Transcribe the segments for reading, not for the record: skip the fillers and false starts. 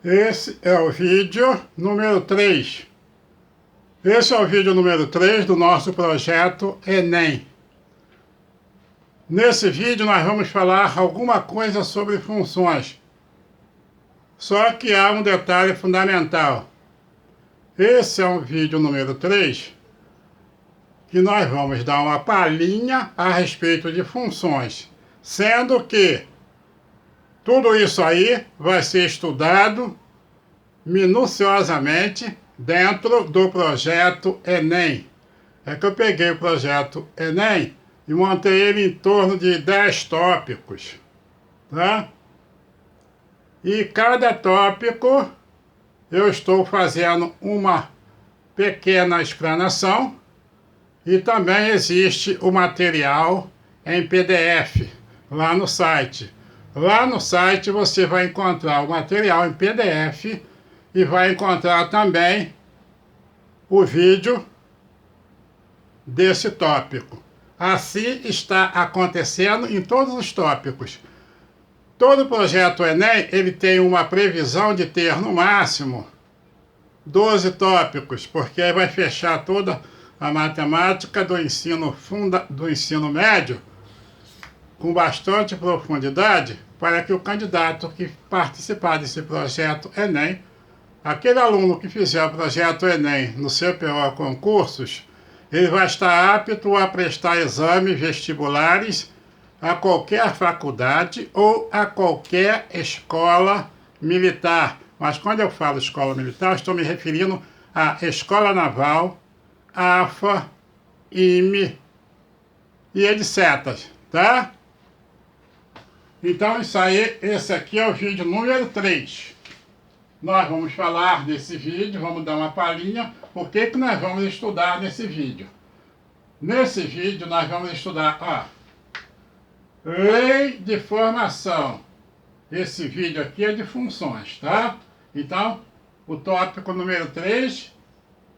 Esse é o vídeo número 3. Esse é o vídeo número 3 do nosso projeto Enem. Nesse vídeo nós vamos falar alguma coisa sobre funções. Só que há um detalhe fundamental. Esse é um vídeo número 3 que nós vamos dar uma palhinha a respeito de funções, sendo que tudo isso aí vai ser estudado minuciosamente dentro do projeto Enem. É que eu peguei o projeto Enem e montei ele em torno de 10 tópicos, tá? E cada tópico eu estou fazendo uma pequena explanação e também existe o material em PDF lá no site. Lá no site você vai encontrar o material em PDF e vai encontrar também o vídeo desse tópico. Assim está acontecendo em todos os tópicos. Todo projeto Enem, ele tem uma previsão de ter no máximo 12 tópicos, porque aí vai fechar toda a matemática do ensino médio com bastante profundidade, para que o candidato que participar desse projeto Enem, aquele aluno que fizer o projeto Enem no CPO Concursos, ele vai estar apto a prestar exames vestibulares a qualquer faculdade ou a qualquer escola militar. Mas quando eu falo escola militar, estou me referindo à Escola Naval, AFA, IME e etc. Tá? Então isso aí, esse aqui é o vídeo número 3. Nós vamos falar desse vídeo, vamos dar uma palhinha, o que nós vamos estudar nesse vídeo. Nesse vídeo nós vamos estudar, lei de formação. Esse vídeo aqui é de funções, tá? Então, o tópico número 3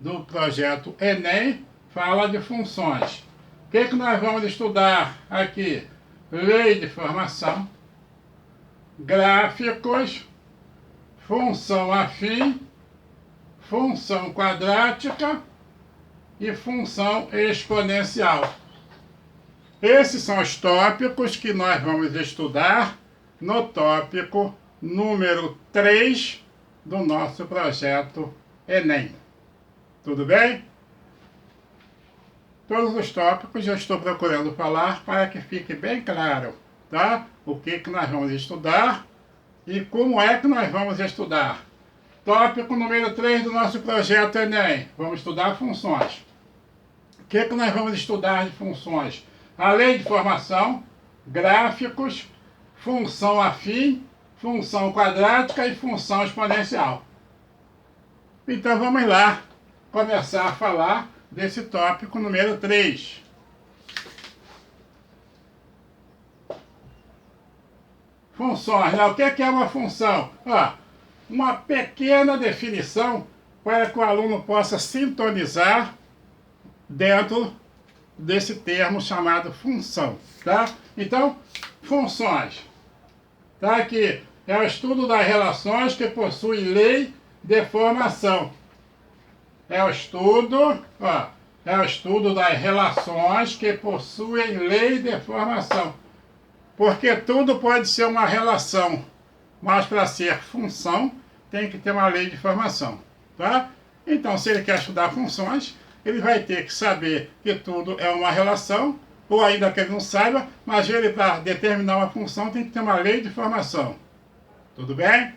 do projeto Enem fala de funções. O que nós vamos estudar aqui? Lei de formação, gráficos, função afim, função quadrática e função exponencial. Esses são os tópicos que nós vamos estudar no tópico número 3 do nosso projeto Enem. Tudo bem? Todos os tópicos eu estou procurando falar para que fique bem claro, tá? O que nós vamos estudar e como é que nós vamos estudar. Tópico número 3 do nosso projeto Enem. Vamos estudar funções. O que nós vamos estudar de funções? A lei de formação, gráficos, função afim, função quadrática e função exponencial. Então vamos lá começar a falar desse tópico número 3. Funções, né? O que é uma função? Uma pequena definição para que o aluno possa sintonizar dentro desse termo chamado função, tá? Então, funções. Tá aqui, é o estudo das relações que possuem lei de formação. É o estudo das relações que possuem lei de formação. Porque tudo pode ser uma relação, mas para ser função tem que ter uma lei de formação, tá? Então, se ele quer estudar funções, ele vai ter que saber que tudo é uma relação, ou ainda que ele não saiba, mas ele, para determinar uma função, tem que ter uma lei de formação. Tudo bem?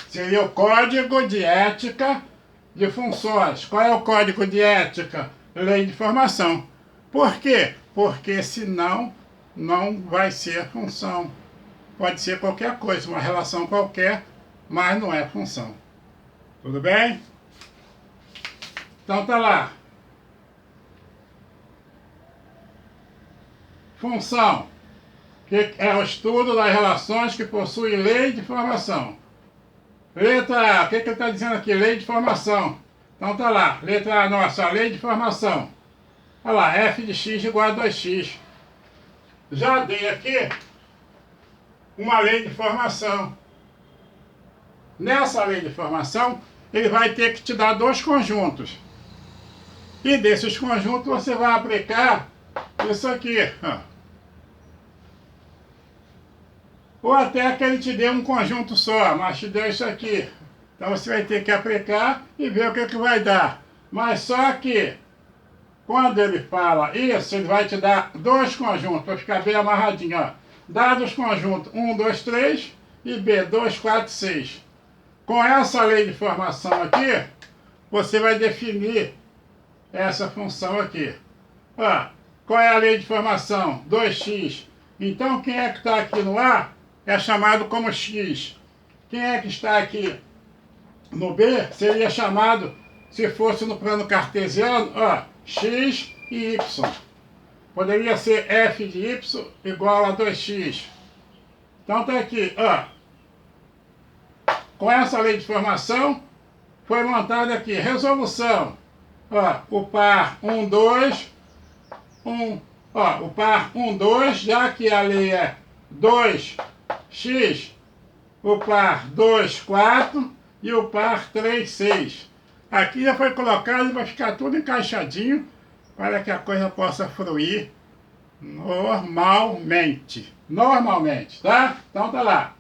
Seria o código de ética de funções. Qual é o código de ética? Lei de formação. Por quê? Porque senão não vai ser função. Pode ser qualquer coisa, uma relação qualquer, mas não é função. Tudo bem? Então tá lá. Função, que é o estudo das relações que possuem lei de formação. Letra A, o que ele está dizendo aqui? Lei de formação. Então tá lá, letra A nossa, lei de formação. Olha lá, f de x igual a 2x. Já dei aqui uma lei de formação. Nessa lei de formação, ele vai ter que te dar dois conjuntos. E desses conjuntos você vai aplicar isso aqui, ó. Ou até que ele te dê um conjunto só, mas te deu isso aqui. Então você vai ter que aplicar e ver o que vai dar. Mas só que, quando ele fala isso, ele vai te dar dois conjuntos, para ficar bem amarradinho, ó. Dados conjuntos 1, 2, 3 e B, 2, 4, 6. Com essa lei de formação aqui, você vai definir essa função aqui. Ó, qual é a lei de formação? 2x. Então quem é que está aqui no A é chamado como x. Quem é que está aqui no B seria chamado, se fosse no plano cartesiano, ó, x e y. Poderia ser f de y igual a 2x. Então tá aqui, ó. Com essa lei de formação, foi montada aqui, resolução. Ó, o par 1, 2, 1, ó, o par 1, 2, já que a lei é 2x, o par 2, 4 e o par 3, 6. Aqui já foi colocado para ficar tudo encaixadinho, para que a coisa possa fluir normalmente. Normalmente, tá? Então tá lá.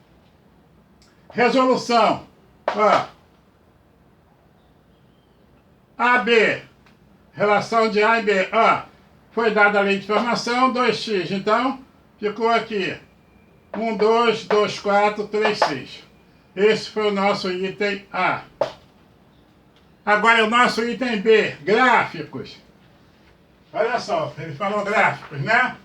Resolução. Ó. AB. Relação de A e B. Ó. Foi dada a lei de formação, 2x. Então, ficou aqui. 1, 2, 2, 4, 3, 6. Esse foi o nosso item A. Agora o nosso item B. Gráficos. Olha só, ele falou gráficos, né?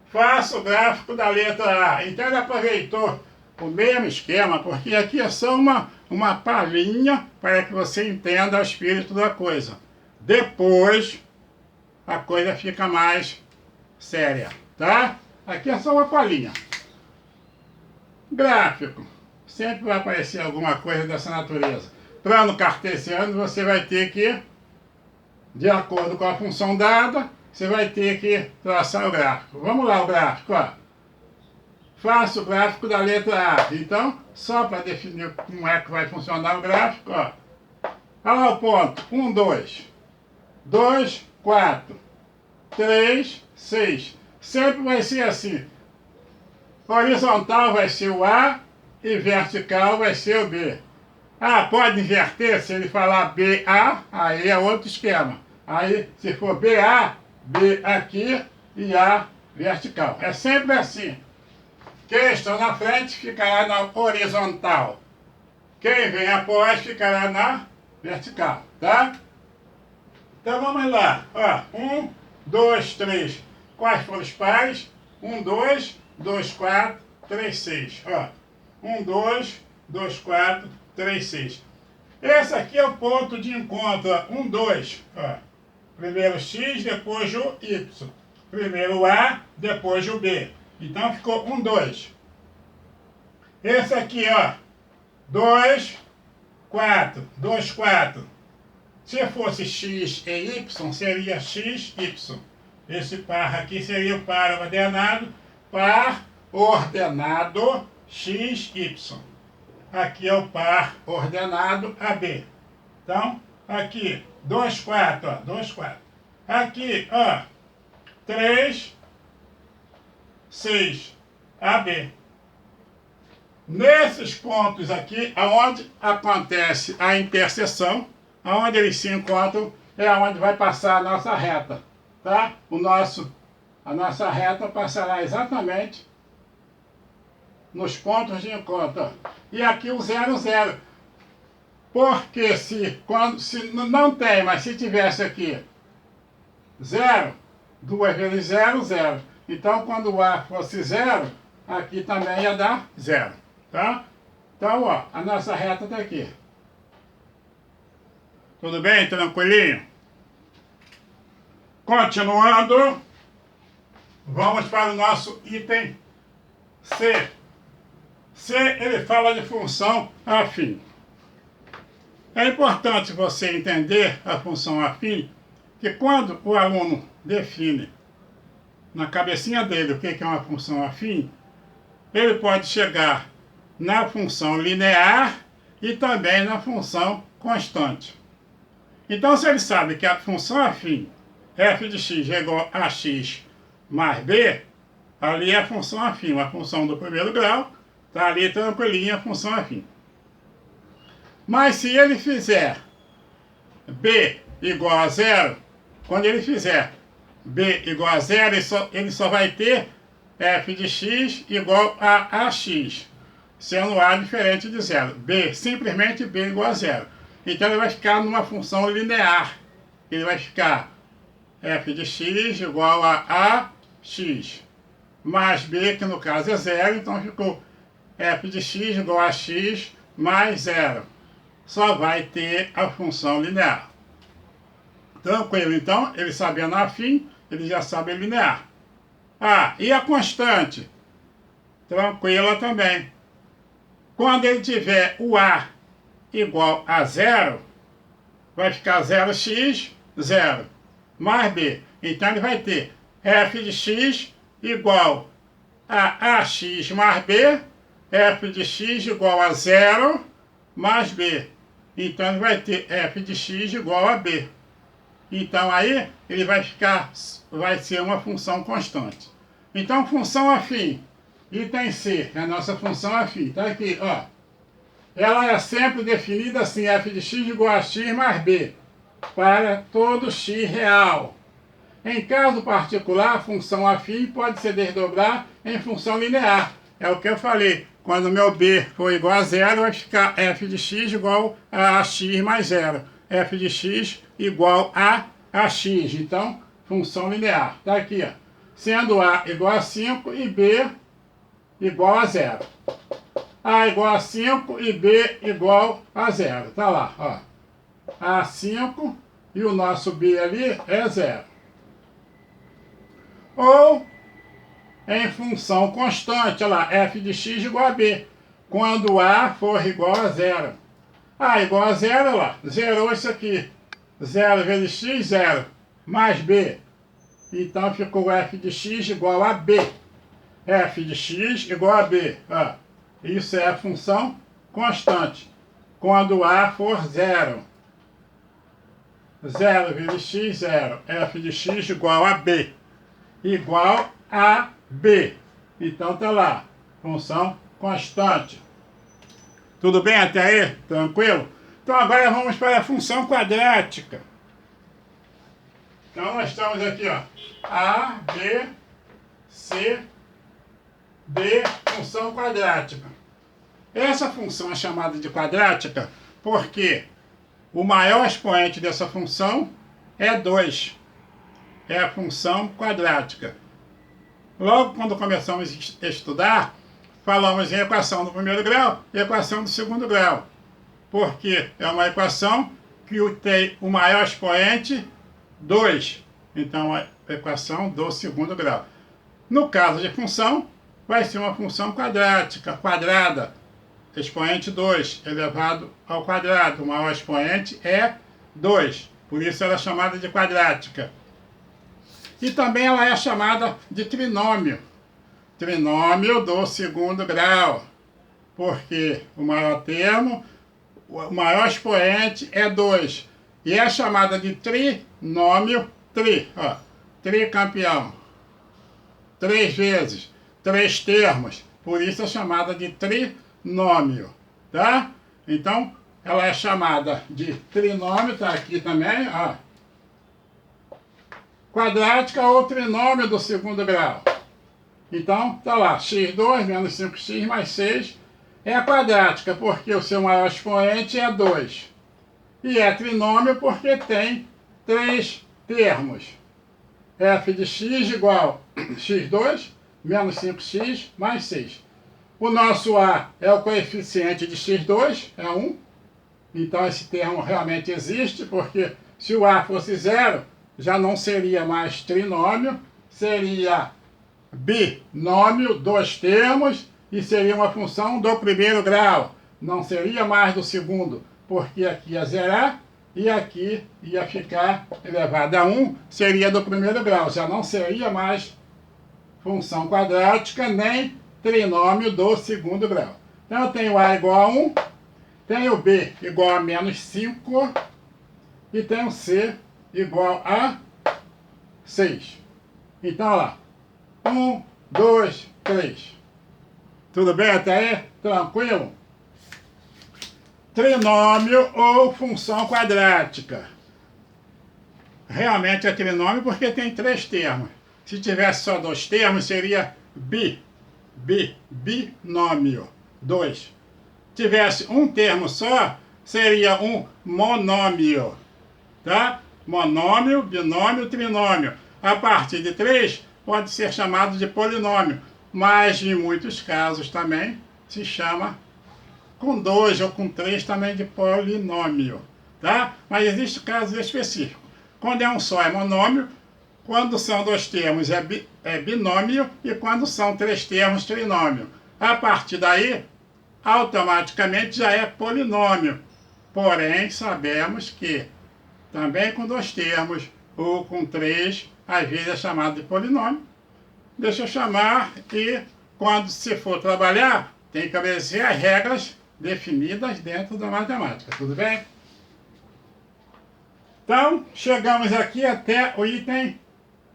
Faça o gráfico da letra A. Então ele aproveitou o mesmo esquema, porque aqui é só uma palhinha para que você entenda o espírito da coisa. Depois, a coisa fica mais séria, tá? Aqui é só uma palhinha. Gráfico. Sempre vai aparecer alguma coisa dessa natureza. Plano cartesiano, você vai ter que, de acordo com a função dada, você vai ter que traçar o gráfico. Vamos lá, o gráfico, ó. Faça o gráfico da letra A. Então, só para definir como é que vai funcionar o gráfico, ó. Olha lá o ponto. 1, 2. 2, 4. 3, 6. Sempre vai ser assim. Horizontal vai ser o A e vertical vai ser o B. Ah, pode inverter, se ele falar BA, aí é outro esquema. Aí, se for BA, B aqui e A vertical. É sempre assim. Quem está na frente ficará na horizontal. Quem vem após ficará na vertical, tá? Então vamos lá. Ó, 1, 2, 3. Quais foram os pares? 1, 2, 2, 4, 3, 6. Ó, 1, 2, 2, 4, 3, 6. Esse aqui é o ponto de encontro. 1, 2. Ó. Primeiro X, depois o Y. Primeiro o A, depois o B. Então ficou 1, 2. Esse aqui, ó. 2, 4. 2, 4. Se fosse X e Y, seria X, Y. Esse par aqui seria o par ordenado X, Y. Aqui é o par ordenado AB. Então, aqui, 2, 4, ó, 2, 4. Aqui, ó, 3, 6, AB. Nesses pontos aqui, aonde acontece a interseção, aonde eles se encontram, é aonde vai passar a nossa reta, tá? A nossa reta passará exatamente nos pontos de encontro, ó. E aqui o 0, 0. Porque se não tem, mas se tivesse aqui 0, 2 vezes 0, 0. Então, quando o A fosse 0, aqui também ia dar 0, tá? Então, ó, a nossa reta está aqui. Tudo bem? Tranquilinho? Continuando, vamos para o nosso item C. C, ele fala de função afim. É importante você entender a função afim, que quando o aluno define na cabecinha dele o que é uma função afim, ele pode chegar na função linear e também na função constante. Então, se ele sabe que a função afim f de x é igual a x mais b, ali é a função afim, uma função do primeiro grau, está ali tranquilinha a função afim. Mas se ele fizer b igual a zero, quando ele fizer b igual a zero, ele só vai ter f de x igual a ax, sendo a diferente de zero. B, simplesmente b igual a zero. Então ele vai ficar numa função linear. Ele vai ficar f de x igual a ax, mais b, que no caso é zero, então ficou f de x igual a x mais zero. Só vai ter a função linear. Tranquilo, então, ele sabendo afim, ele já sabe linear. Ah, e a constante? Tranquila também. Quando ele tiver o a igual a zero, vai ficar 0x, 0, mais b. Então ele vai ter f de x igual a ax mais b, f de x igual a 0 mais b. Então ele vai ter f de x igual a b. Então aí ele vai ser uma função constante. Então função afim, item C, é a nossa função afim. Tá aqui, ó. Ela é sempre definida assim, f de x igual a x mais b, para todo x real. Em caso particular, a função afim pode se desdobrar em função linear. É o que eu falei. Quando o meu b for igual a zero, vai ficar f de x igual a x mais zero. F de x igual a ax. Então, função linear. Tá aqui, ó. Sendo a igual a 5 e b igual a zero. A igual a 5 e b igual a zero. Tá lá, ó. A 5 e o nosso b ali é zero. Ou em função constante, olha lá, f de x igual a b, quando a for igual a zero. A igual a zero, olha lá, zerou isso aqui. 0 vezes x, 0, mais b. Então ficou f de x igual a b. F de x igual a b. Ó, isso é a função constante. Quando a for 0. 0 vezes x, 0. F de x igual a b. Igual a b. Então tá lá, função constante. Tudo bem até aí? Tranquilo? Então agora vamos para a função quadrática. Então nós estamos aqui, ó, A, B, C, D, função quadrática. Essa função é chamada de quadrática porque o maior expoente dessa função é 2. É a função quadrática. Logo quando começamos a estudar, falamos em equação do primeiro grau e equação do segundo grau. Porque é uma equação que tem o maior expoente 2. Então, é a equação do segundo grau. No caso de função, vai ser uma função quadrática, quadrada. Expoente 2 elevado ao quadrado. O maior expoente é 2. Por isso ela é chamada de quadrática. E também ela é chamada de trinômio. Trinômio do segundo grau. Porque o maior termo, o maior expoente é 2. E é chamada de trinômio, ó, tricampeão. 3 vezes, 3 termos. Por isso é chamada de trinômio, tá? Então, ela é chamada de trinômio, tá aqui também, ó. Quadrática ou trinômio do segundo grau. Então, tá lá, x2 menos 5x mais 6 é a quadrática, porque o seu maior expoente é 2. E é trinômio porque tem 3 termos. F de x igual a x2 menos 5x mais 6. O nosso A é o coeficiente de x2, é 1. Então esse termo realmente existe, porque se o A fosse 0, já não seria mais trinômio, seria binômio, 2 termos, e seria uma função do primeiro grau. Não seria mais do segundo, porque aqui ia zerar e aqui ia ficar elevado a 1, seria do primeiro grau. Já não seria mais função quadrática nem trinômio do segundo grau. Então eu tenho A igual a 1, tenho B igual a menos 5 e tenho C igual a 6. Então, olha lá. 1, 2, 3. Tudo bem até aí? Tranquilo? Trinômio ou função quadrática. Realmente é trinômio porque tem 3 termos. Se tivesse só 2 termos, seria binômio. 2. Se tivesse um termo só, seria um monômio. Tá? Monômio, binômio, trinômio. A partir de 3, pode ser chamado de polinômio. Mas, em muitos casos também, se chama com 2 ou com 3 também de polinômio. Tá? Mas existe casos específicos. Quando é um só é monômio, quando são 2 termos é binômio e quando são 3 termos trinômio. A partir daí, automaticamente já é polinômio. Porém, sabemos que também com 2 termos ou com 3, às vezes é chamado de polinômio. Deixa eu chamar e quando se for trabalhar, tem que obedecer as regras definidas dentro da matemática. Tudo bem? Então, chegamos aqui até o item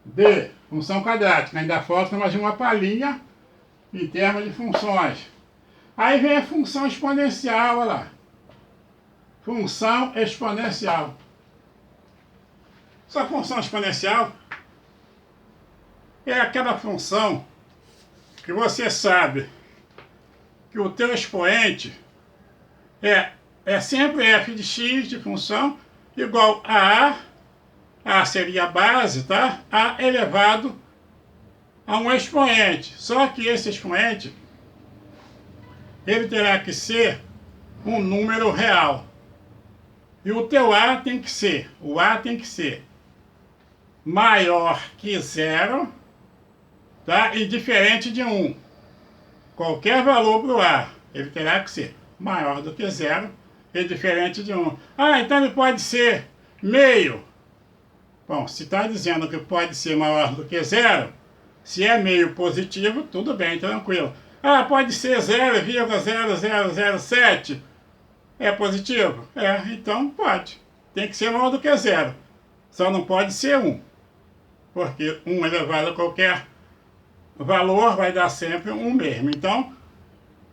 D, função quadrática. Ainda falta mais uma palhinha em termos de funções. Aí vem a função exponencial, olha lá. Função exponencial. Essa função exponencial é aquela função que você sabe que o teu expoente é sempre f de x de função igual a A seria a base, tá? A elevado a um expoente. Só que esse expoente, ele terá que ser um número real. E o teu A tem que ser, o A tem que ser maior que 0, tá? E diferente de 1. Qualquer valor para o A, ele terá que ser maior do que 0 e diferente de 1. Ah, então ele pode ser meio. Bom, se está dizendo que pode ser maior do que 0, se é meio positivo, tudo bem, tranquilo. Ah, pode ser 0,0007. É positivo? É, então pode. Tem que ser maior do que 0. Só não pode ser 1. Porque 1 elevado a qualquer valor vai dar sempre 1 mesmo. Então,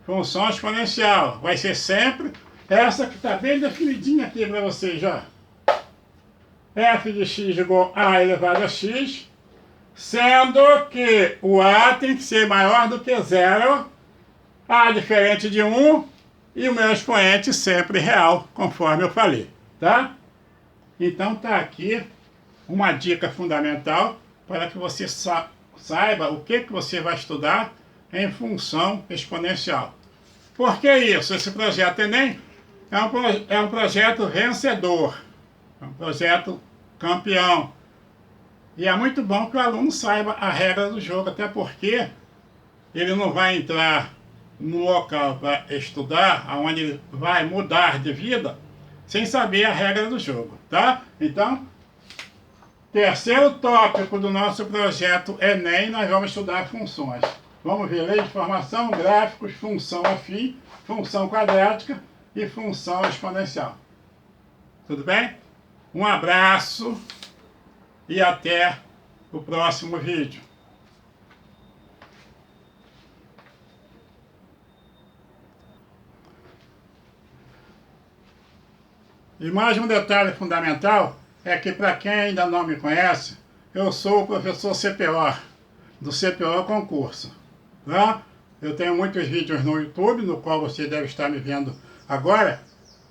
função exponencial vai ser sempre essa que está bem definidinha aqui para vocês já. F de x igual a A elevado a x, sendo que o A tem que ser maior do que 0, A diferente de 1 e o meu expoente sempre real, conforme eu falei, tá? Então tá aqui uma dica fundamental para que você saiba o que você vai estudar em função exponencial. Por que isso? Esse projeto Enem é um projeto vencedor. É um projeto campeão. E é muito bom que o aluno saiba a regra do jogo, até porque ele não vai entrar no local para estudar, onde ele vai mudar de vida, sem saber a regra do jogo, tá? Então, terceiro tópico do nosso projeto Enem, nós vamos estudar funções. Vamos ver lei de formação, gráficos, função afim, função quadrática e função exponencial. Tudo bem? Um abraço e até o próximo vídeo. E mais um detalhe fundamental é que, para quem ainda não me conhece, eu sou o professor CPO, do CPO Concurso. Tá? Eu tenho muitos vídeos no YouTube, no qual você deve estar me vendo agora,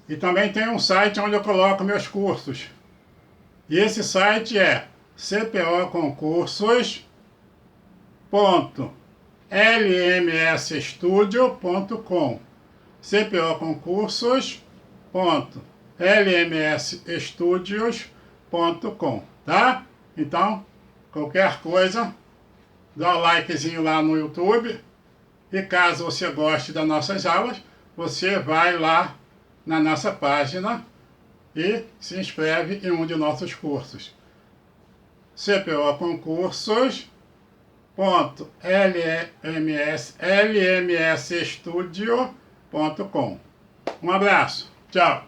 e também tem um site onde eu coloco meus cursos. E esse site é cpoconcursos.lmsstudio.com, cpoconcursos.lmsstudios.com, tá? Então, qualquer coisa, dá um likezinho lá no YouTube. E caso você goste das nossas aulas, você vai lá na nossa página e se inscreve em um de nossos cursos. cpoconcursos.lmsstudio.com Um abraço. Tchau.